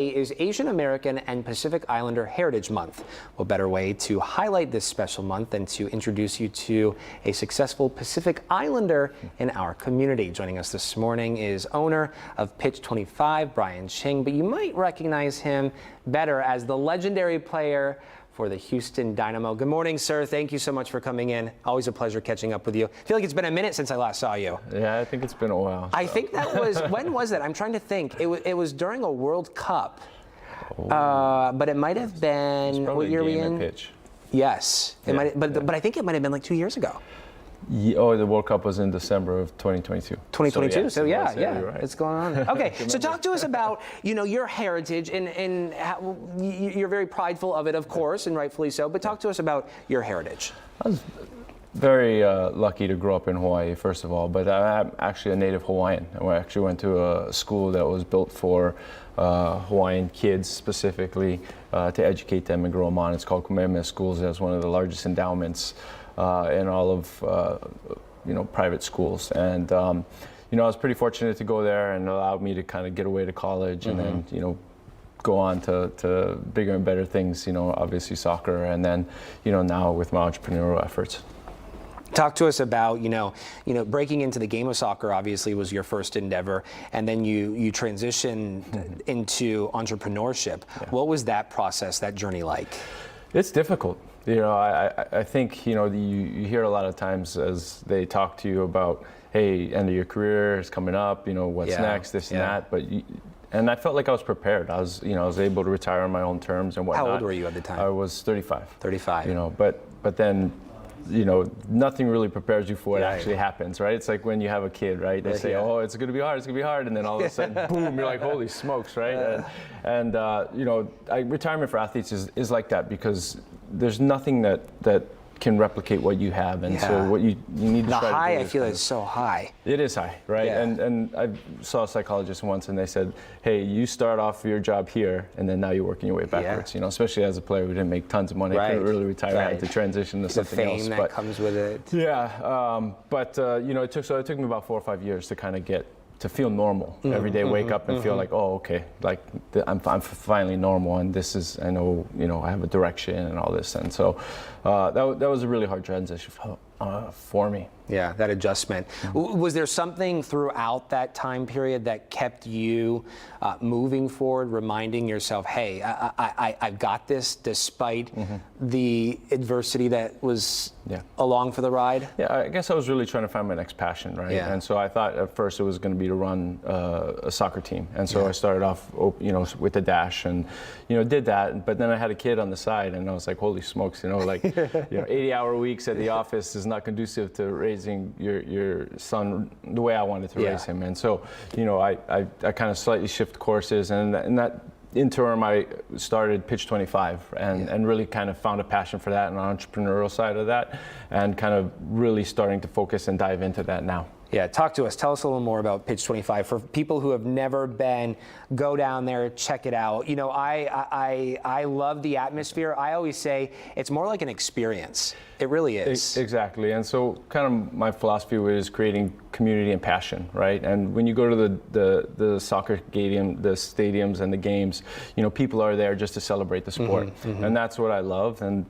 Is Asian American and Pacific Islander Heritage Month. What better way to highlight this special month than to introduce you to a successful Pacific Islander in our community. Joining us this morning is owner of Pitch 25, Brian Ching, but you might recognize him better as the legendary player for the Houston Dynamo. Good morning, sir. Thank you so much for coming in. Always a pleasure catching up with you. I feel like it's been a minute since I last saw you. Yeah, I think it's been a while. So. I think that was, when was that? I'm trying to think. It was during a World Cup, but it might have been, what year are we in? Pitch. Yes, but I think it might have been like 2 years ago. Oh, the World Cup was in December of 2022. 2022. So yeah, right. it's going on. Okay, so talk to us about your heritage and how, you're very prideful of it, of course, and rightfully so. But talk to us about your heritage. I was very lucky to grow up in Hawaii, first of all, but I'm actually a native Hawaiian. I actually went to a school that was built for Hawaiian kids specifically to educate them and grow them on. It's called Kamehameha Schools. It has one of the largest endowments in all of private schools, and I was pretty fortunate to go there, and it allowed me to kind of get away to college, and then go on to bigger and better things. Obviously soccer, and then now with my entrepreneurial efforts. Talk to us about breaking into the game of soccer. Obviously, was your first endeavor, and then you transitioned into entrepreneurship. Yeah. What was that process, that journey like? It's difficult. I think you hear a lot of times as they talk to you about, hey, end of your career is coming up. What's next, this and that. And I felt like I was prepared. I was able to retire on my own terms and whatnot. How old were you at the time? I was 35. 35. But then, nothing really prepares you for what actually happens, right? It's like when you have a kid, right? They say, oh, it's gonna be hard, and then all of a sudden, boom, you're like, holy smokes, right? And retirement for athletes is like that, because there's nothing that can replicate what you have, and so what you need to try to do. The high, I feel, is so high. It is high, right? Yeah. And I saw a psychologist once, and they said, hey, you start off your job here, and then now you're working your way backwards. Especially as a player who didn't make tons of money, couldn't really retire, had to transition to something else. The fame that comes with it. Yeah, it took me about 4 or 5 years to kind of get to feel normal every day. Wake up and feel like, oh, okay, like I'm finally normal, and this is, I know, I have a direction and all this, and so that was a really hard transition for me. Yeah, that adjustment. Was there something throughout that time period that kept you moving forward, reminding yourself, hey, I've got this despite the adversity that was along for the ride? Yeah, I guess I was really trying to find my next passion, right? Yeah. And so I thought at first it was going to be to run a soccer team. And so I started off, with the dash, and, did that. But then I had a kid on the side, and I was like, holy smokes, 80-hour weeks at the office is not conducive to raising your son the way I wanted to raise him. And so, I kind of slightly shift courses, and in that interim I started Pitch 25 and really kind of found a passion for that and an entrepreneurial side of that, and kind of really starting to focus and dive into that now. Yeah, talk to us. Tell us a little more about Pitch 25. For people who have never been, go down there, check it out. I love the atmosphere. I always say it's more like an experience. It really is. Exactly. And so kind of my philosophy is creating community and passion, right? And when you go to the soccer stadium, the stadiums and the games, people are there just to celebrate the sport. And that's what I love. And,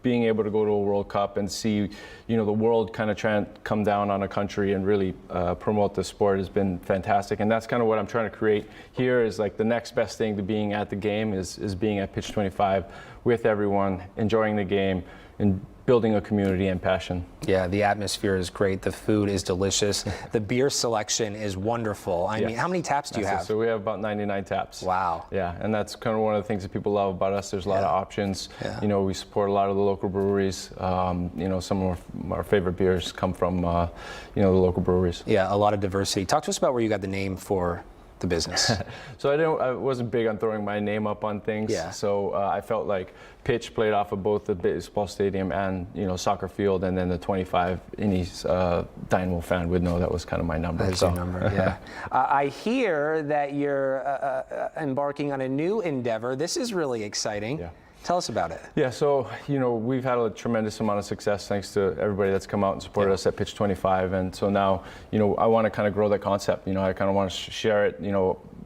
being able to go to a World Cup and see, the world kind of try and come down on a country and really promote the sport has been fantastic. And that's kind of what I'm trying to create here, is like the next best thing to being at the game is being at Pitch 25 with everyone, enjoying the game, and building a community and passion. Yeah, the atmosphere is great. The food is delicious. The beer selection is wonderful. I mean, how many taps do you have? So we have about 99 taps. Wow. Yeah, and that's kind of one of the things that people love about us. There's a lot of options. Yeah. We support a lot of the local breweries. Some of our favorite beers come from, the local breweries. Yeah, a lot of diversity. Talk to us about where you got the name for the business. So I wasn't big on throwing my name up on things. Yeah. So I felt like Pitch played off of both the baseball stadium and soccer field, and then the 25. Any Dynamo fan would know that was kind of my number. That's your number. Yeah. I hear that you're embarking on a new endeavor. This is really exciting. Yeah. Tell us about it. Yeah, so, we've had a tremendous amount of success thanks to everybody that's come out and supported us at Pitch 25. And so now, I want to kind of grow that concept. I kind of want to share it,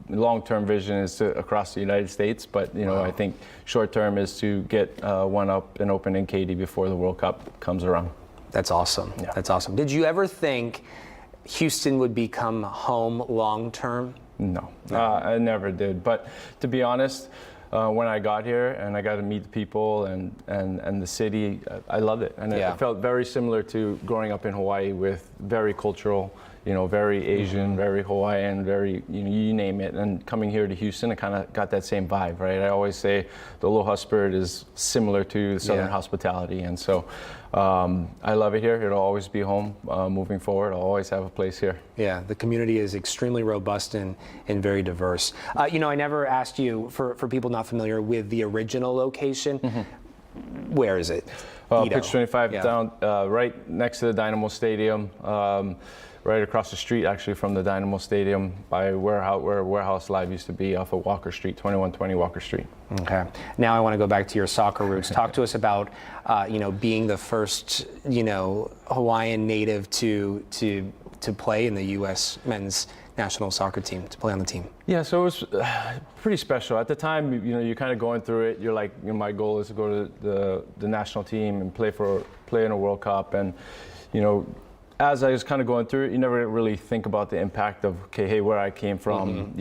long-term vision is to across the United States, but I think short-term is to get one up and open in Katy before the World Cup comes around. That's awesome. Yeah. That's awesome. Did you ever think Houston would become home long-term? No, I never did. But to be honest, when I got here and I got to meet the people and the city, I loved it. And it felt very similar to growing up in Hawaii, with very cultural, very Asian, very Hawaiian, very, you name it. And coming here to Houston, I kind of got that same vibe, right? I always say the Aloha spirit is similar to the Southern hospitality. And so I love it here. It'll always be home moving forward. I'll always have a place here. Yeah, the community is extremely robust and very diverse. I never asked you, for people not familiar with the original location, where is it? Pitch 25 down, right next to the Dynamo Stadium. Right across the street, actually, from the Dynamo Stadium, by where Warehouse Live used to be, off of Walker Street, 2120 Walker Street. Okay. Now I want to go back to your soccer roots. Talk to us about, being the first, Hawaiian native to play in the U.S. men's national soccer team, to play on the team. Yeah, so it was pretty special. At the time, you're kind of going through it. You're like, my goal is to go to the national team and play in a World Cup, and as I was kind of going through it, you never really think about the impact of, okay, hey, where I came from.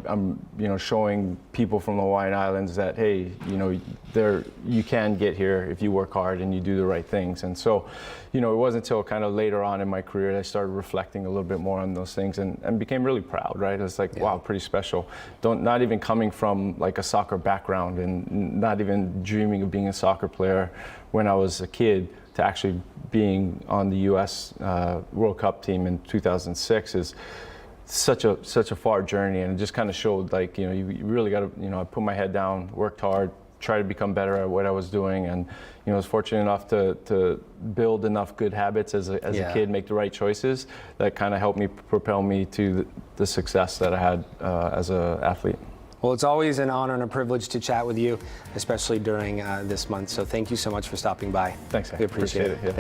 I'm, showing people from the Hawaiian Islands that, hey, you can get here if you work hard and you do the right things. And so, it wasn't until kind of later on in my career that I started reflecting a little bit more on those things and became really proud, right? It's like, wow, pretty special. Not even coming from like a soccer background and not even dreaming of being a soccer player when I was a kid, to actually being on the U.S. World Cup team in 2006 is such a far journey, and it just kind of showed, like, you really got to, I put my head down, worked hard, tried to become better at what I was doing, and I was fortunate enough to build enough good habits as a kid, make the right choices that kind of helped me propel me to the success that I had as an athlete. Well, it's always an honor and a privilege to chat with you, especially during this month. So thank you so much for stopping by. Thanks. We appreciate it. Yeah.